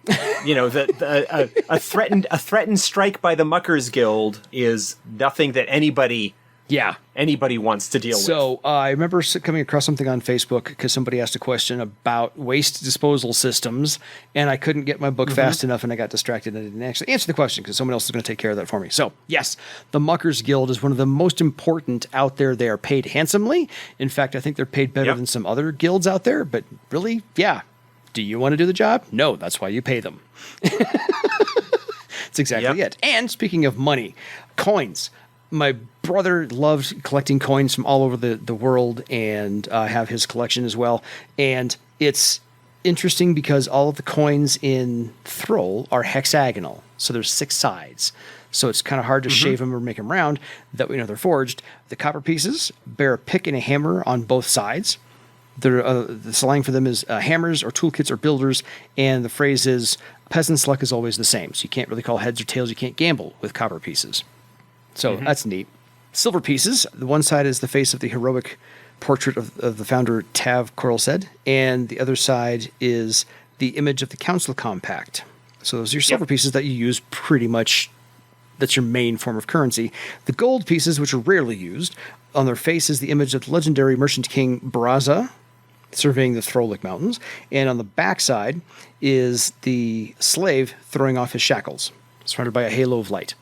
A threatened strike by the Muckers Guild is nothing that anybody wants to deal with. So I remember coming across something on Facebook because somebody asked a question about waste disposal systems, and I couldn't get my book fast enough, and I got distracted and I didn't actually answer the question because someone else is going to take care of that for me. So yes, the Muckers Guild is one of the most important out there. They are paid handsomely. In fact, I think they're paid better than some other guilds out there, but really, do you want to do the job? No, that's why you pay them. That's exactly it. And speaking of money, coins. My brother loved collecting coins from all over the world, and have his collection as well. And it's interesting because all of the coins in Throal are hexagonal. So there's 6 sides. So it's kind of hard to shave them or make them round. That they're forged. The copper pieces bear a pick and a hammer on both sides. The slang for them is hammers or toolkits or builders, and the phrase is peasant's luck is always the same. So you can't really call heads or tails. You can't gamble with copper pieces. So that's neat. Silver pieces. The one side is the face of the heroic portrait of the founder Tav Corlsed, and the other side is the image of the Council Compact. So those are your silver pieces that you use pretty much. That's your main form of currency. The gold pieces, which are rarely used, on their face is the image of the legendary merchant king Braza, surveying the Throlic Mountains, and on the backside is the slave throwing off his shackles, surrounded by a halo of light.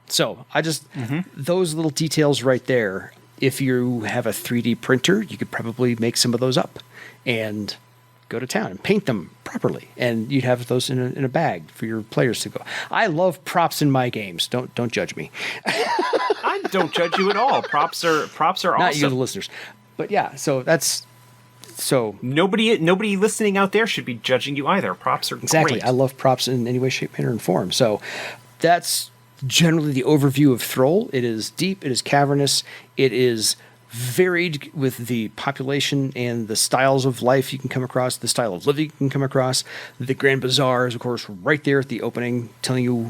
So I just, those little details right there, if you have a 3D printer, you could probably make some of those up and go to town and paint them properly. And you'd have those in a bag for your players to go. I love props in my games. Don't judge me. I don't judge you at all. Props are awesome. Not you, the listeners. But yeah, so that's, so. Nobody listening out there should be judging you either. Props are exactly. great. I love props in any way, shape, manner, and form. So that's generally the overview of Throal. It is deep, it is cavernous, it is varied with the population and the styles of life you can come across, the style of living you can come across. The Grand Bazaar is, of course, right there at the opening, telling you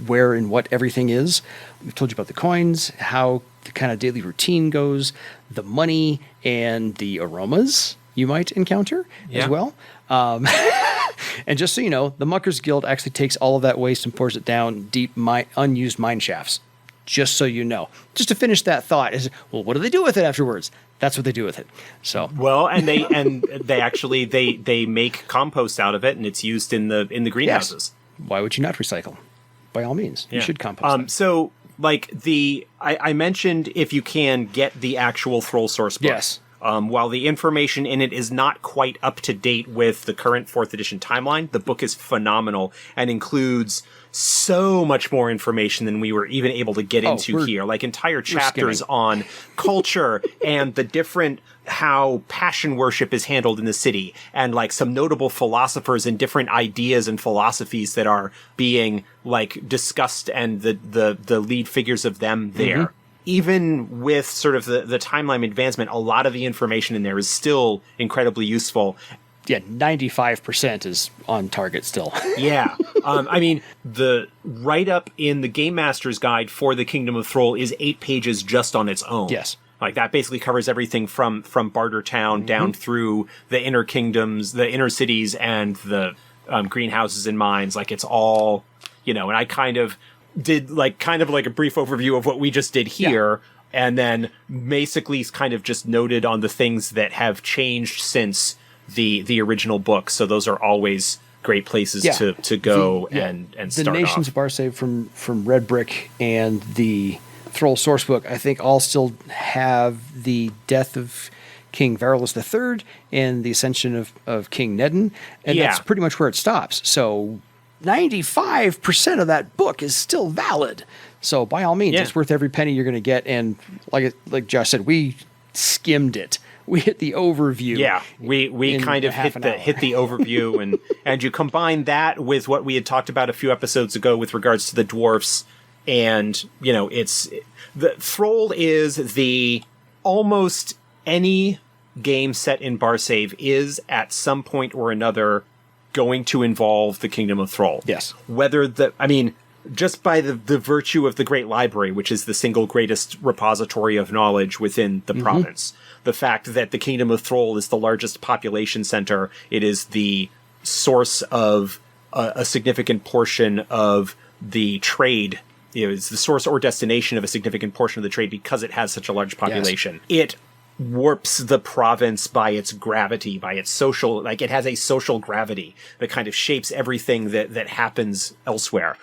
where and what everything is. We've told you about the coins, how the kind of daily routine goes, the money, and the aromas you might encounter as well. And just so you know, the Muckers Guild actually takes all of that waste and pours it down deep, unused mine shafts. Just so you know. Just to finish that thought is, well, what do they do with it afterwards? That's what they do with it. So well, and they actually they make compost out of it, and it's used in the greenhouses. Yes. Why would you not recycle? By all means, you should compost. So like I mentioned, if you can get the actual Throal source book. Yes. While the information in it is not quite up to date with the current 4th edition timeline, the book is phenomenal and includes so much more information than we were even able to get into here. Like entire chapters on culture and the different how passion worship is handled in the city, and like some notable philosophers and different ideas and philosophies that are being like discussed, and the lead figures of them there. Mm-hmm. Even with sort of the timeline advancement, a lot of the information in there is still incredibly useful. Yeah, 95% is on target still. Yeah. I mean, the write-up in the Game Master's Guide for the Kingdom of Throal is 8 pages just on its own. Yes. Like, that basically covers everything from Bartertown down through the inner kingdoms, the inner cities, and the greenhouses and mines. Like, it's all, and I kind of did like a brief overview of what we just did here, and then basically kind of just noted on the things that have changed since the original book. So those are always great places to go and start off. The Nations of Barsaive from Red Brick and the Throal source book, I think, all still have the death of King Varolus III and the ascension of King Nedden, and that's pretty much where it stops. So 95% of that book is still valid. So by all means, it's worth every penny you're going to get. And like Josh said, we skimmed it. We hit the overview. Yeah, we kind of hit the overview, and you combine that with what we had talked about a few episodes ago with regards to the dwarfs, and it's the Throal is the almost any game set in Barsaive is at some point or another going to involve the Kingdom of Throal. Yes. Whether just by the virtue of the Great Library, which is the single greatest repository of knowledge within the province, the fact that the Kingdom of Throal is the largest population center, it is the source of a significant portion of the trade. It's the source or destination of a significant portion of the trade because it has such a large population. Yes. It warps the province by its gravity, by its social, like it has a social gravity that kind of shapes everything that happens elsewhere.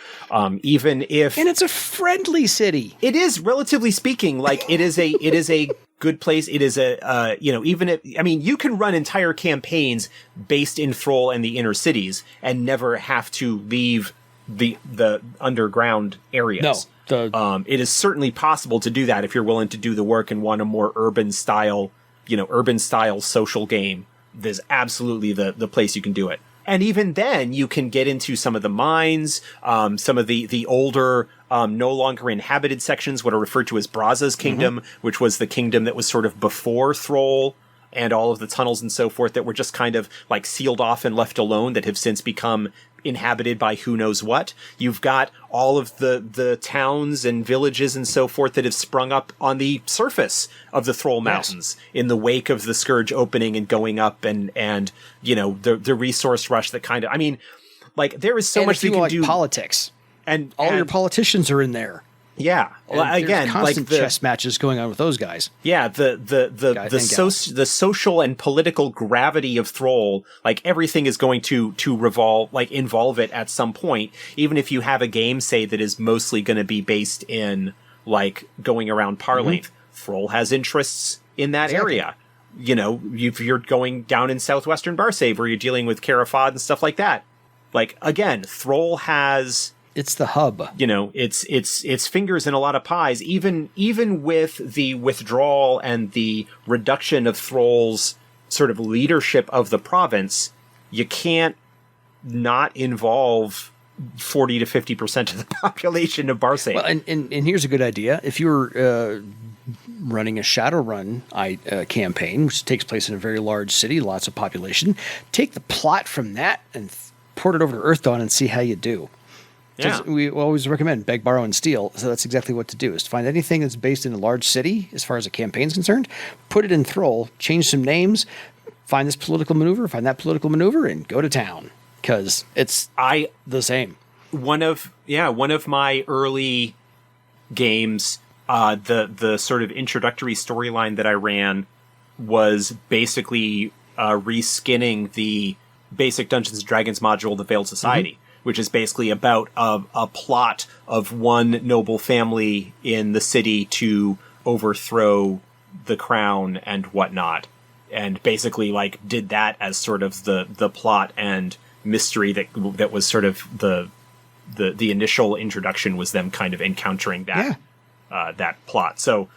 Even if, and it's a friendly city. It is, relatively speaking, like it is a good place. It is even if, you can run entire campaigns based in Throal and the inner cities and never have to leave the underground areas. No. It is certainly possible to do that if you're willing to do the work and want a more urban style social game. There's absolutely the place you can do it. And even then, you can get into some of the mines, some of the older, no longer inhabited sections, what are referred to as Braza's Kingdom, which was the kingdom that was sort of before Throal, and all of the tunnels and so forth that were just kind of like sealed off and left alone that have since become inhabited by who knows what. You've got all of the towns and villages and so forth that have sprung up on the surface of the Throal Mountains in the wake of the Scourge opening and going up, and the resource rush that kind of, there is so much you can do. Politics. And all your politicians are in there. Yeah. Well, again, constant chess matches going on with those guys. Yeah, the social and political gravity of Throal, like everything is going to involve it at some point. Even if you have a game, say, that is mostly going to be based in like going around Parlink, Throal has interests in that area. If you're going down in southwestern Barsaive where you're dealing with Carafad and stuff like that. Like again, Throal has. It's the hub. It's fingers in a lot of pies. Even with the withdrawal and the reduction of Thrall's sort of leadership of the province, you can't not involve 40 to 50% of the population of Barsaive. Well, and here's a good idea. If you're running a Shadowrun campaign, which takes place in a very large city, lots of population, take the plot from that and port it over to Earthdawn and see how you do. Yeah. We always recommend beg, borrow, and steal. So that's exactly what to do, is to find anything that's based in a large city, as far as a campaign's concerned, put it in Throal, change some names, find this political maneuver, find that political maneuver, and go to town. Because it's the same. One of my early games, the sort of introductory storyline that I ran was basically reskinning the basic Dungeons and Dragons module, the Veiled Society, which is basically about a plot of one noble family in the city to overthrow the crown and whatnot, and basically like did that as sort of the plot and mystery that was sort of the initial introduction, was them kind of encountering that that plot. So,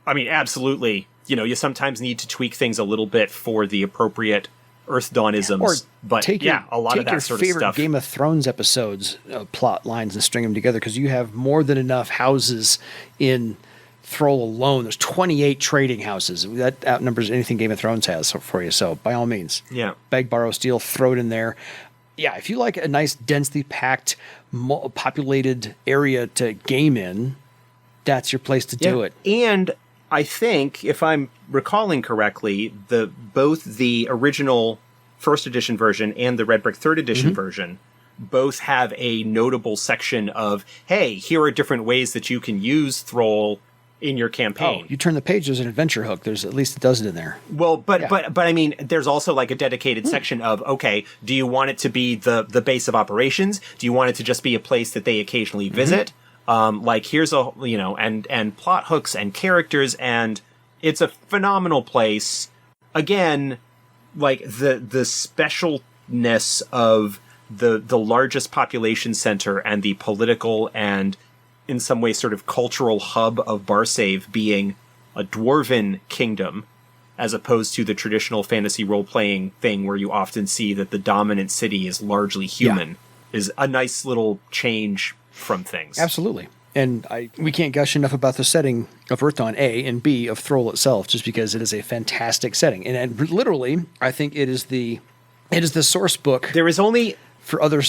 I mean, absolutely, you sometimes need to tweak things a little bit for the appropriate Earthdawnisms, but a lot of that sort of stuff. Game of Thrones episodes, plot lines, and string them together, because you have more than enough houses in Throal alone. There's 28 trading houses. That outnumbers anything Game of Thrones has for you. So by all means, beg, borrow, steal, throw it in there. Yeah, if you like a nice, densely packed, populated area to game in, that's your place to do it. And I think, if I'm recalling correctly, both the original first edition version and the Red Brick third edition version both have a notable section of, hey, here are different ways that you can use Throal in your campaign. Oh, you turn the page, there's an adventure hook. There's at least a dozen in there. Well, but I mean, there's also like a dedicated section of, okay, do you want it to be the base of operations? Do you want it to just be a place that they occasionally visit? Like here's and plot hooks and characters, and it's a phenomenal place. Again, like the specialness of the largest population center and the political and in some way sort of cultural hub of Barsaive being a dwarven kingdom, as opposed to the traditional fantasy role-playing thing where you often see that the dominant city is largely human, is a nice little change from things. Absolutely. And we can't gush enough about the setting of Earthdawn, A, and B, of Throal itself, just because it is a fantastic setting. And literally, I think it is the source book. There is only... For other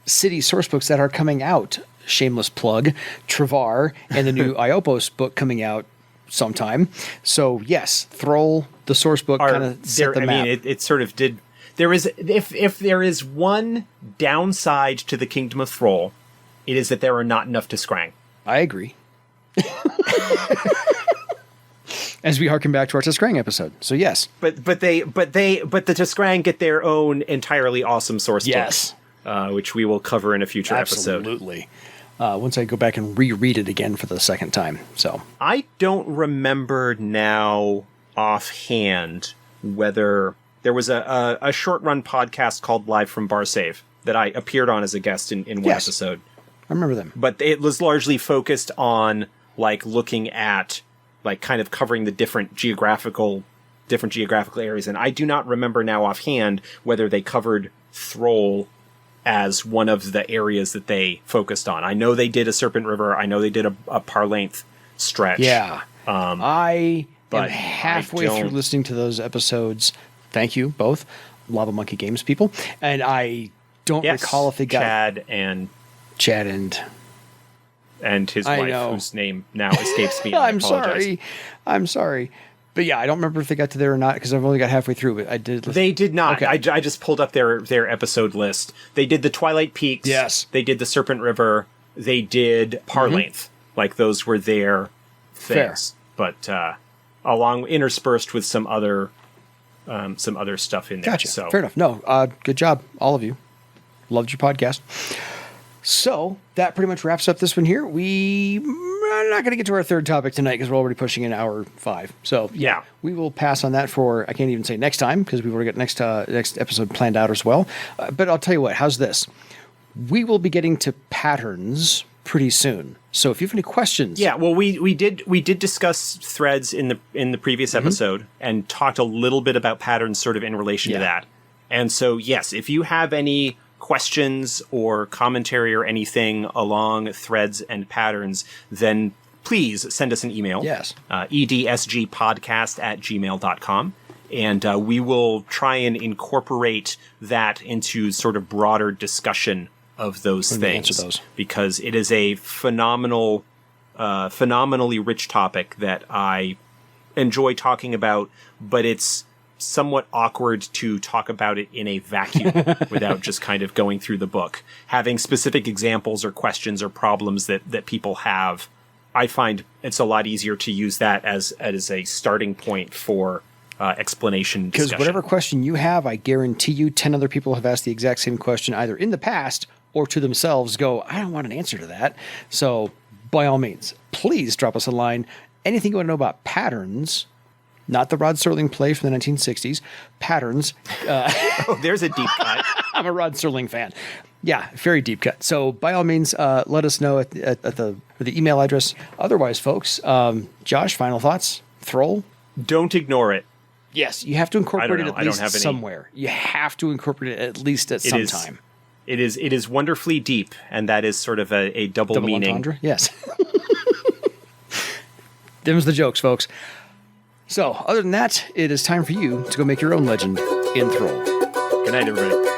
city source books that are coming out. Shameless plug, Travar, and the new Iopos book coming out sometime. So yes, Throal, the source book, kind of set the map. I mean, it sort of did. There is, if there is one downside to the Kingdom of Throal, it is that there are not enough Tiskrang. I agree. As we harken back to our Tiskrang episode, so yes, but the Tiskrang get their own entirely awesome source book, which we will cover in a future episode. Absolutely. Once I go back and reread it again for the second time. So I don't remember now offhand whether there was a short run podcast called Live from Barsaive that I appeared on as a guest in one episode. I remember them, but it was largely focused on like looking at like kind of covering the different geographical areas, and I do not remember now offhand whether they covered Throal as one of the areas that they focused on. I know they did a Serpent River. I know they did a par-length stretch. Yeah. I am halfway through listening to those episodes. Thank you, both. Lava Monkey Games people. And I don't recall if they got... Chad and his wife, whose name now escapes me. I apologize. I'm sorry. But yeah, I don't remember if they got to there or not, because I've only got halfway through. But I did. They did not. Okay. I just pulled up their episode list. They did the Twilight Peaks. Yes. They did the Serpent River. They did Par-Length. Like those were their things. Fair. But along interspersed with some other stuff in there. Gotcha. So. Fair enough. No, good job, all of you. Loved your podcast. So that pretty much wraps up this one here. We are not going to get to our third topic tonight because we're already pushing an hour 5. So yeah, we will pass on that for, I can't even say next time, because we've already got next episode planned out as well. But I'll tell you what, how's this? We will be getting to patterns pretty soon. So if you have any questions. Yeah, well, we did discuss threads in the previous episode and talked a little bit about patterns sort of in relation to that. And so, yes, if you have any questions or commentary or anything along threads and patterns, then please send us an email. Yes. edsgpodcast@gmail.com. And we will try and incorporate that into sort of broader discussion of those things. Answer those. Because it is a phenomenally rich topic that I enjoy talking about, but it's somewhat awkward to talk about it in a vacuum without just kind of going through the book. Having specific examples or questions or problems that people have, I find it's a lot easier to use that as a starting point for explanation discussion. Because whatever question you have, I guarantee you 10 other people have asked the exact same question either in the past or to themselves go, I don't want an answer to that. So by all means, please drop us a line. Anything you want to know about patterns, not the Rod Serling play from the 1960s, patterns. Oh, there's a deep cut. I'm a Rod Serling fan. Yeah, very deep cut. So by all means, let us know at the email address. Otherwise, folks, Josh, final thoughts? Throal? Don't ignore it. Yes, you have to incorporate it at least have any. somewhere. You have to incorporate it at least at some time. It is wonderfully deep, and that is sort of a double meaning. Entendre? Yes. Them's the jokes, folks. So, other than that, it is time for you to go make your own legend in Throal. Good night, everybody.